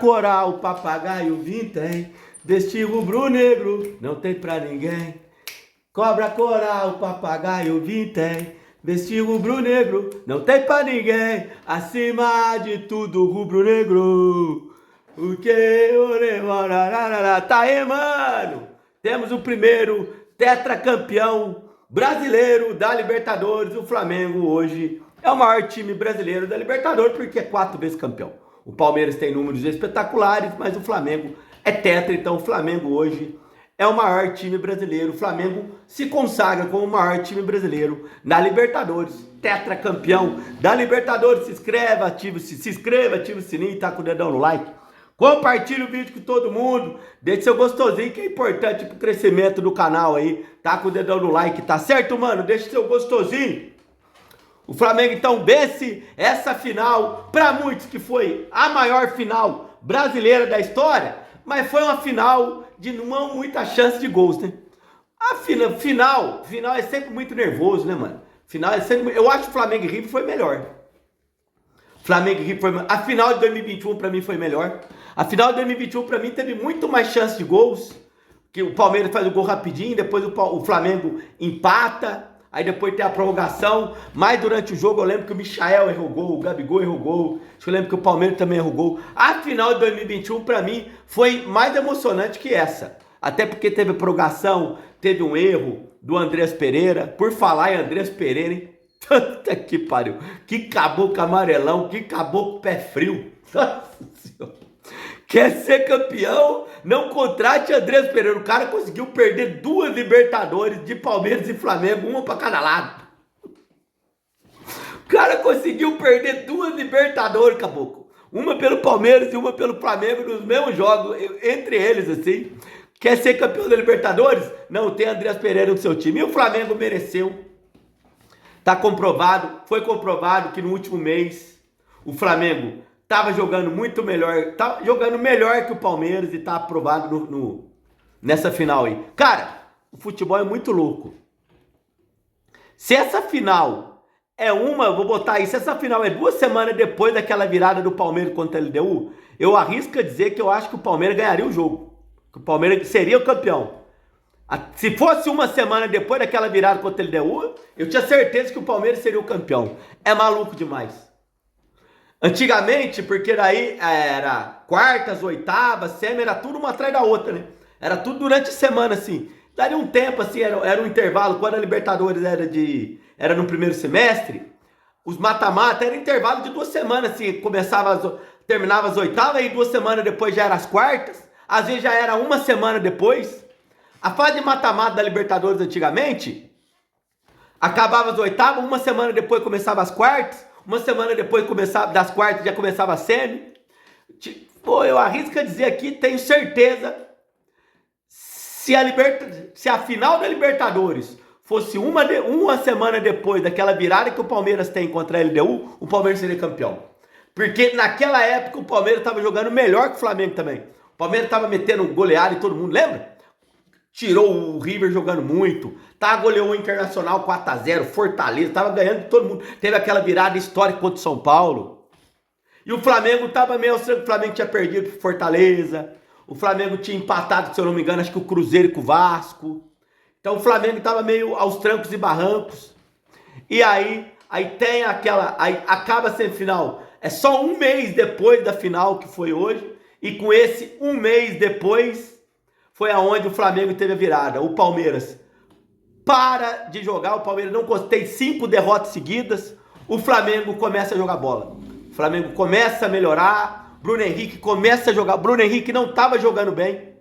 coral, papagaio vintém, deste rubro-negro não tem pra ninguém. Cobra coral, papagaio vintém, deste rubro-negro não tem pra ninguém. Acima de tudo, rubro-negro. O que? Tá aí, mano. Temos o primeiro tetracampeão brasileiro da Libertadores. O Flamengo hoje é o maior time brasileiro da Libertadores porque é 4 vezes campeão. O Palmeiras tem números espetaculares, mas o Flamengo é tetra. Então o Flamengo hoje é o maior time brasileiro. O Flamengo se consagra como o maior time brasileiro na Libertadores. Tetracampeão da Libertadores. Se inscreva, ative o sininho e tá com o dedão no like. Compartilhe o vídeo com todo mundo. Deixe seu gostosinho, que é importante pro crescimento do canal aí. Tá com o dedão no like, tá certo, mano? Deixe seu gostosinho. O Flamengo, então, vence essa final. Para muitos que foi a maior final brasileira da história. Mas foi uma final de não muita chance de gols, né? A final é sempre muito nervoso, né, mano? Final é sempre... Eu acho que o Flamengo e River foi melhor. Flamengo e River foi... A final de 2021 pra mim foi melhor. A final de 2021 pra mim teve muito mais chance de gols. Que o Palmeiras faz o gol rapidinho, depois o Flamengo empata, aí depois tem a prorrogação. Mas durante o jogo eu lembro que o Michael errou gol, o Gabigol errou gol. Eu lembro que o Palmeiras também errou gol. A final de 2021 pra mim foi mais emocionante que essa. Até porque teve prorrogação, teve um erro do Andrés Pereira. Por falar em Andrés Pereira, hein? Puta que pariu. Que caboclo amarelão, que caboclo pé frio. Nossa Senhora. Quer ser campeão? Não contrate Andrés Pereira. O cara conseguiu perder 2 Libertadores de Palmeiras e Flamengo, uma pra cada lado. O cara conseguiu perder 2 Libertadores, caboclo. Uma pelo Palmeiras e uma pelo Flamengo nos mesmos jogos, entre eles, assim. Quer ser campeão da Libertadores? Não tem Andrés Pereira no seu time. E o Flamengo mereceu. Tá comprovado, foi comprovado que no último mês o Flamengo tava jogando muito melhor, tá jogando melhor que o Palmeiras e tá aprovado nessa final aí. Cara, o futebol é muito louco. Se essa final é vou botar aí, se essa final é 2 semanas depois daquela virada do Palmeiras contra a LDU, eu arrisco a dizer que eu acho que o Palmeiras ganharia o jogo. Que o Palmeiras seria o campeão. Se fosse 1 semana depois daquela virada contra a LDU, eu tinha certeza que o Palmeiras seria o campeão. É maluco demais. Antigamente, porque daí era quartas, oitavas, semi, era tudo uma atrás da outra, né? Era tudo durante a semana, assim. Daria um tempo, assim, era um intervalo. Quando a Libertadores era no primeiro semestre, os mata-mata era intervalo de 2 semanas, assim. Terminava as oitavas e 2 semanas depois já era as quartas. Às vezes já era 1 semana depois. A fase de mata-mata da Libertadores antigamente acabava as oitavas, 1 semana depois começava as quartas, 1 semana depois das quartas já começava a semi. Pô, eu arrisco a dizer aqui, tenho certeza, se a final da Libertadores fosse uma semana depois daquela virada que o Palmeiras tem contra a LDU, o Palmeiras seria campeão. Porque naquela época o Palmeiras estava jogando melhor que o Flamengo também. O Palmeiras estava metendo goleada em todo mundo, lembra? Tirou o River jogando muito, goleou o Internacional 4-0, Fortaleza, tava ganhando de todo mundo. Teve aquela virada histórica contra o São Paulo. E o Flamengo tava meio estranho, o Flamengo tinha perdido pro Fortaleza. O Flamengo tinha empatado, se eu não me engano, acho que o Cruzeiro com o Vasco. Então o Flamengo tava meio aos trancos e barrancos. E aí tem aí acaba a semifinal. É só 1 mês depois da final, que foi hoje. E com esse 1 mês depois foi aonde o Flamengo teve a virada. O Palmeiras para de jogar, o Palmeiras não tem 5 derrotas seguidas, o Flamengo começa a jogar bola. O Flamengo começa a melhorar, Bruno Henrique começa a jogar, Bruno Henrique não estava jogando bem.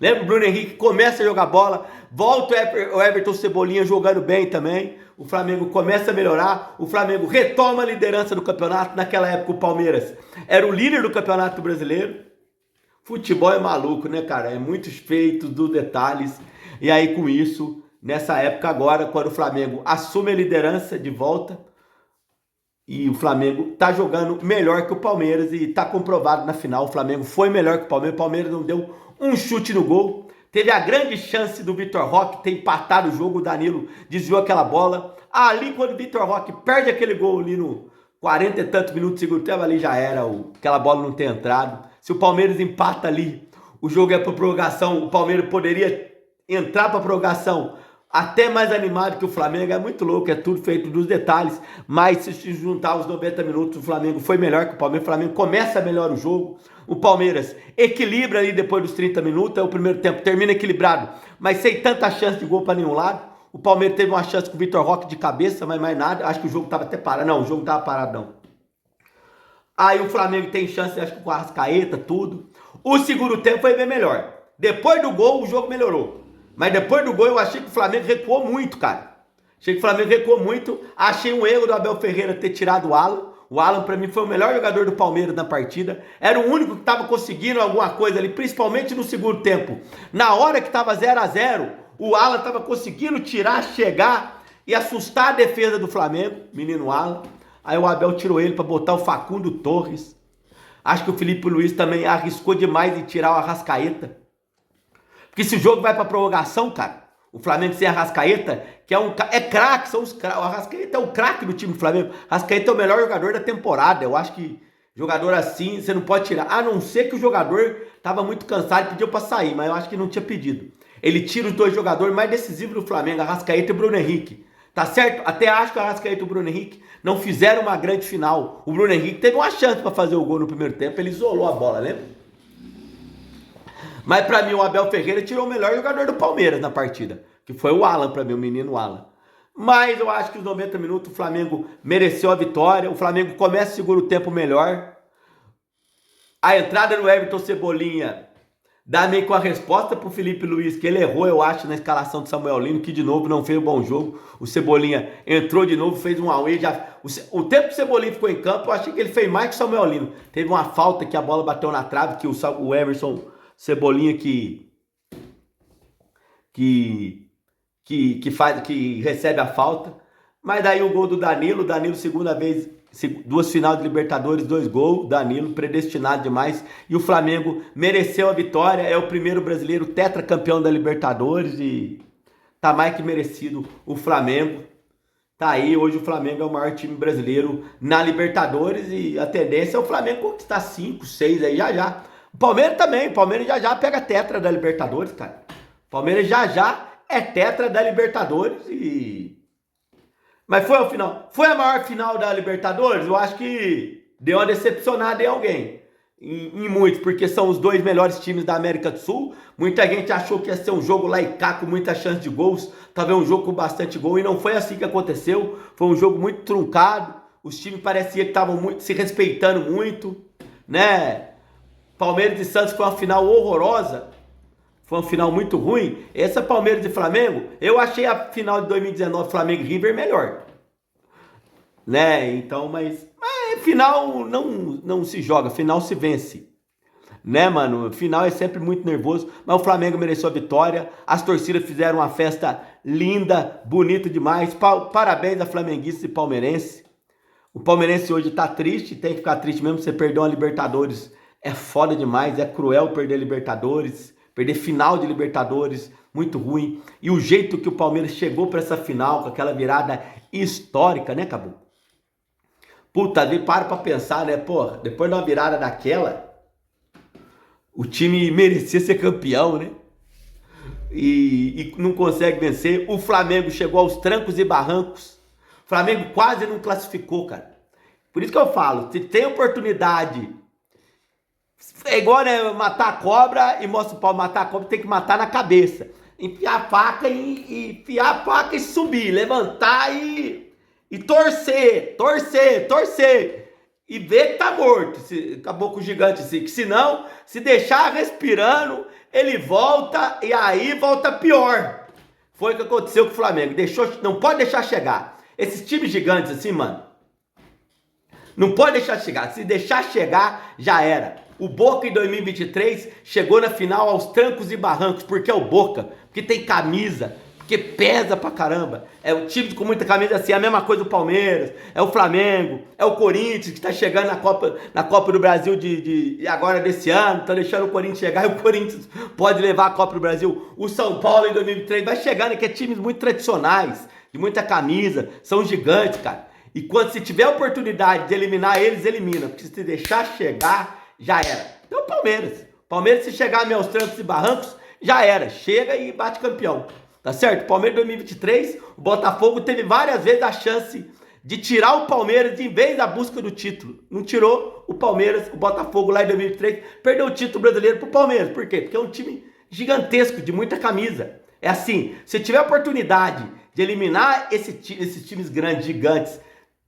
Lembra? O Bruno Henrique começa a jogar bola, volta o Everton Cebolinha jogando bem também, o Flamengo começa a melhorar, o Flamengo retoma a liderança do campeonato. Naquela época o Palmeiras era o líder do Campeonato Brasileiro. Futebol é maluco, né, cara? É muitos feitos dos detalhes. E aí, com isso, nessa época agora, quando o Flamengo assume a liderança de volta, e o Flamengo tá jogando melhor que o Palmeiras, e tá comprovado na final, o Flamengo foi melhor que o Palmeiras não deu um chute no gol. Teve a grande chance do Vitor Roque ter empatado o jogo, o Danilo desviou aquela bola. Ali, quando o Vitor Roque perde aquele gol ali no 40 e tantos minutos do segundo tempo, ali já era, aquela bola não ter entrado. Se o Palmeiras empata ali, o jogo é para prorrogação, o Palmeiras poderia entrar para prorrogação até mais animado que o Flamengo. É muito louco, é tudo feito dos detalhes, mas se juntar os 90 minutos, o Flamengo foi melhor que o Palmeiras. O Flamengo começa melhor o jogo, o Palmeiras equilibra ali depois dos 30 minutos, é o primeiro tempo, termina equilibrado, mas sem tanta chance de gol para nenhum lado. O Palmeiras teve uma chance com o Vitor Roque de cabeça, mas mais nada. Acho que o jogo estava até parado. Não, o jogo estava parado não. Aí o Flamengo tem chance, acho que com a Arrascaeta, tudo. O segundo tempo foi bem melhor. Depois do gol, o jogo melhorou. Mas depois do gol, eu achei que o Flamengo recuou muito, cara. Achei que o Flamengo recuou muito. Achei um erro do Abel Ferreira ter tirado o Alan. O Alan, pra mim, foi o melhor jogador do Palmeiras na partida. Era o único que estava conseguindo alguma coisa ali, principalmente no segundo tempo. Na hora que estava 0-0, o Alan estava conseguindo tirar, chegar e assustar a defesa do Flamengo, menino Alan. Aí o Abel tirou ele para botar o Facundo Torres. Acho que o Felipe Luiz também arriscou demais em tirar o Arrascaeta. Porque se o jogo vai para prorrogação, cara, o Flamengo sem Arrascaeta, que é craque, o Arrascaeta é o craque do time do Flamengo. O Arrascaeta é o melhor jogador da temporada. Eu acho que jogador assim você não pode tirar, a não ser que o jogador estava muito cansado e pediu para sair, mas eu acho que não tinha pedido. Ele tira os dois jogadores mais decisivos do Flamengo, Arrascaeta e Bruno Henrique. Tá certo? Até acho que o Arrascaeta e o Bruno Henrique não fizeram uma grande final. O Bruno Henrique teve uma chance para fazer o gol no primeiro tempo, ele isolou a bola, lembra? Mas pra mim o Abel Ferreira tirou o melhor jogador do Palmeiras na partida, que foi o Alan, pra mim, o menino Alan. Mas eu acho que os 90 minutos o Flamengo mereceu a vitória. O Flamengo começa o segundo tempo melhor. A entrada do Everton Cebolinha dá meio com a resposta pro Felipe Luiz, que ele errou, eu acho, na escalação do Samuel Lino, que de novo não fez um bom jogo. O Cebolinha entrou de novo, fez um away. O tempo que o Cebolinha ficou em campo, eu achei que ele fez mais que o Samuel Lino. Teve uma falta que a bola bateu na trave, que o Emerson Cebolinha que recebe a falta. Mas daí o gol do Danilo, segunda vez, duas finais de Libertadores, 2 gols, Danilo predestinado demais, e o Flamengo mereceu a vitória, é o primeiro brasileiro tetracampeão da Libertadores e tá mais que merecido o Flamengo. Tá aí, hoje o Flamengo é o maior time brasileiro na Libertadores e a tendência é o Flamengo conquistar 5, 6 aí já. O Palmeiras também, o Palmeiras já pega tetra da Libertadores, cara. O Palmeiras já é tetra da Libertadores e... Mas foi ao final. Foi a maior final da Libertadores? Eu acho que deu uma decepcionada em alguém. Em muitos, porque são os dois melhores times da América do Sul. Muita gente achou que ia ser um jogo lá e cá com muita chance de gols. Talvez um jogo com bastante gol. E não foi assim que aconteceu. Foi um jogo muito truncado. Os times pareciam que estavam se respeitando muito, né? Palmeiras e Santos foi uma final horrorosa. Foi uma final muito ruim. Essa Palmeiras e Flamengo, eu achei a final de 2019 Flamengo e River melhor. Né? Então, mas final não se joga, final se vence. Né, mano? Final é sempre muito nervoso, mas o Flamengo mereceu a vitória. As torcidas fizeram uma festa linda, bonita demais. Parabéns a flamenguistas e palmeirense. O palmeirense hoje tá triste, tem que ficar triste mesmo. Você perdeu uma Libertadores, é foda demais, é cruel perder Libertadores. Perder final de Libertadores, muito ruim. E o jeito que o Palmeiras chegou para essa final, com aquela virada histórica, né, Cabo? Puta, para pra pensar, né? Porra, depois de uma virada daquela, o time merecia ser campeão, né? E não consegue vencer. O Flamengo chegou aos trancos e barrancos. O Flamengo quase não classificou, cara. Por isso que eu falo, se tem oportunidade... É igual, né, matar a cobra e mostra o pau, matar a cobra tem que matar na cabeça. Enfiar a faca e subir, levantar e torcer. E ver que tá morto. Acabou com o gigante assim, que senão, se deixar respirando, ele volta e aí volta pior. Foi o que aconteceu com o Flamengo. Não pode deixar chegar. Esses times gigantes assim, mano, não pode deixar chegar. Se deixar chegar, já era. O Boca em 2023 chegou na final aos trancos e barrancos, porque é o Boca, porque tem camisa, porque pesa pra caramba. É o time com muita camisa assim, é a mesma coisa do Palmeiras, é o Flamengo, é o Corinthians que tá chegando na Copa do Brasil agora desse ano, tá deixando o Corinthians chegar e o Corinthians pode levar a Copa do Brasil. O São Paulo em 2023 vai chegando, que é times muito tradicionais, de muita camisa, são gigantes, cara. E quando se tiver a oportunidade de eliminar eles, elimina, porque se deixar chegar... Já era. Então, Palmeiras. Palmeiras, se chegar aos trancos e barrancos, já era. Chega e bate campeão. Tá certo? Palmeiras 2023, o Botafogo teve várias vezes a chance de tirar o Palmeiras em vez da busca do título. Não tirou o Palmeiras, o Botafogo lá em 2023, perdeu o título brasileiro pro Palmeiras. Por quê? Porque é um time gigantesco, de muita camisa. É assim, se tiver a oportunidade de eliminar esses times grandes, gigantes,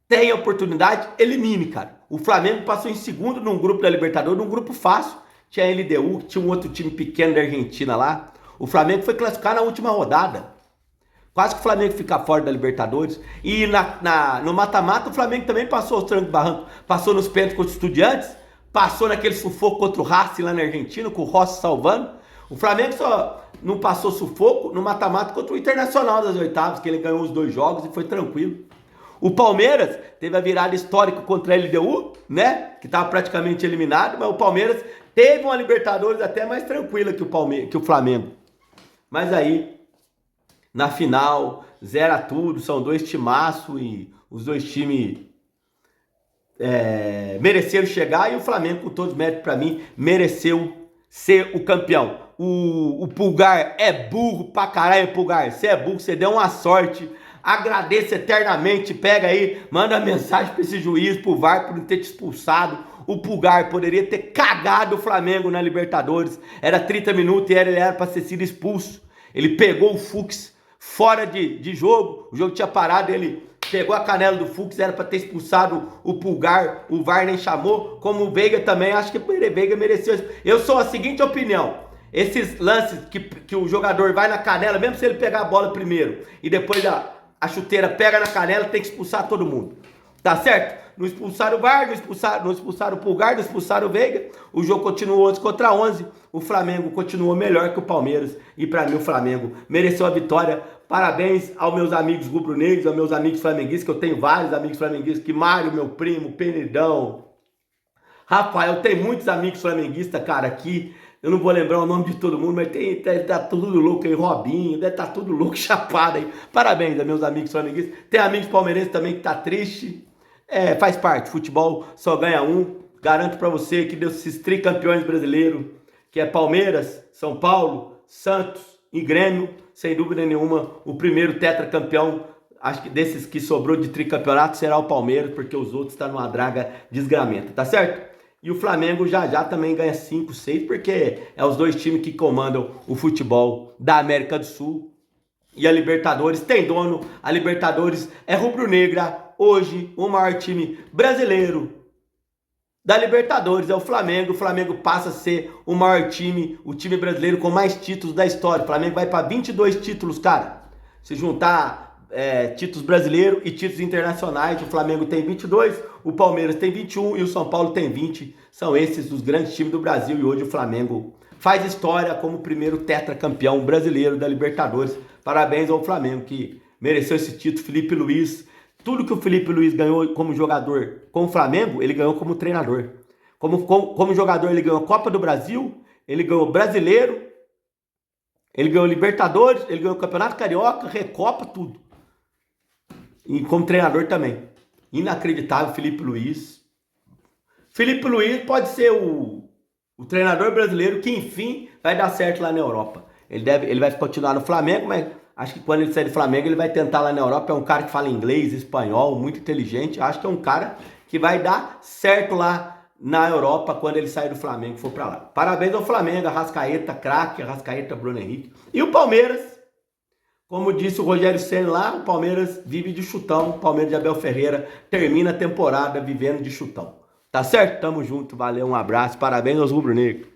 tem a oportunidade, elimine, cara. O Flamengo passou em segundo num grupo da Libertadores, num grupo fácil. Tinha a LDU, tinha um outro time pequeno da Argentina lá. O Flamengo foi classificar na última rodada. Quase que o Flamengo fica fora da Libertadores. E no mata-mata o Flamengo também passou os trancos e barrancos. Passou nos pênaltis contra os Estudiantes. Passou naquele sufoco contra o Racing lá na Argentina, com o Rossi salvando. O Flamengo só não passou sufoco no mata-mata contra o Internacional das oitavas, que ele ganhou os 2 jogos e foi tranquilo. O Palmeiras teve a virada histórica contra a LDU, né? Que estava praticamente eliminado, mas o Palmeiras teve uma Libertadores até mais tranquila que o Flamengo. Mas aí, na final, zera tudo, são 2 timaços e os 2 times mereceram chegar e o Flamengo, com todos os méritos para mim, mereceu ser o campeão. O Pulgar é burro pra caralho, Pulgar. Você é burro, você deu uma sorte. Agradeço eternamente, pega aí, manda mensagem pra esse juiz, pro VAR, por não ter te expulsado. O Pulgar poderia ter cagado o Flamengo na Libertadores. Era 30 minutos e ele era pra ter sido expulso. Ele pegou o Fux fora de jogo, o jogo tinha parado, ele pegou a canela do Fux, era pra ter expulsado o Pulgar, o VAR nem chamou. Como o Veiga também, acho que o Veiga mereceu isso. Eu sou a seguinte opinião: esses lances que o jogador vai na canela, mesmo se ele pegar a bola primeiro e depois a chuteira pega na canela, tem que expulsar todo mundo. Tá certo? Não expulsaram o VAR, não expulsaram o Pulgar, não expulsaram o Veiga. O jogo continuou 11 contra 11. O Flamengo continuou melhor que o Palmeiras. E pra mim o Flamengo mereceu a vitória. Parabéns aos meus amigos rubro-negros, aos meus amigos flamenguistas, que eu tenho vários amigos flamenguistas, que Mário, meu primo, Penidão, Rafael, tem muitos amigos flamenguistas, cara, aqui. Eu não vou lembrar o nome de todo mundo, mas tá tudo louco aí, Robinho, deve tá tudo louco, chapado aí. Parabéns a meus amigos flamenguistas. Tem amigos palmeirenses também que tá triste. Faz parte, futebol só ganha um. Garanto pra você que desses tricampeões brasileiros, que é Palmeiras, São Paulo, Santos e Grêmio, sem dúvida nenhuma, o primeiro tetracampeão, acho que desses que sobrou de tricampeonato, será o Palmeiras, porque os outros estão numa draga desgramenta, tá certo? E o Flamengo já também ganha 5, 6, porque é os 2 times que comandam o futebol da América do Sul. E a Libertadores tem dono, a Libertadores é rubro-negra. Hoje, o maior time brasileiro da Libertadores é o Flamengo. O Flamengo passa a ser o maior time, o time brasileiro com mais títulos da história. O Flamengo vai para 22 títulos, cara. Se juntar títulos brasileiros e títulos internacionais, o Flamengo tem 22, o Palmeiras tem 21 e o São Paulo tem 20. São esses os grandes times do Brasil e hoje o Flamengo faz história como o primeiro tetracampeão brasileiro da Libertadores. Parabéns ao Flamengo que mereceu esse título. Felipe Luiz, tudo que o Felipe Luiz ganhou como jogador com o Flamengo, ele ganhou como treinador. Como jogador, ele ganhou a Copa do Brasil, ele ganhou o Brasileiro, ele ganhou Libertadores, ele ganhou o Campeonato Carioca, Recopa, tudo. E como treinador também. Inacreditável, Felipe Luiz. Felipe Luiz pode ser o treinador brasileiro que, enfim, vai dar certo lá na Europa. Ele vai continuar no Flamengo, mas acho que quando ele sair do Flamengo, ele vai tentar lá na Europa. É um cara que fala inglês, espanhol, muito inteligente. Acho que é um cara que vai dar certo lá na Europa quando ele sair do Flamengo e for pra lá. Parabéns ao Flamengo, Arrascaeta, craque, Arrascaeta, Bruno Henrique. E o Palmeiras, como disse o Rogério Ceni lá, o Palmeiras vive de chutão. O Palmeiras de Abel Ferreira termina a temporada vivendo de chutão. Tá certo? Tamo junto, valeu, um abraço, parabéns aos rubro-negros.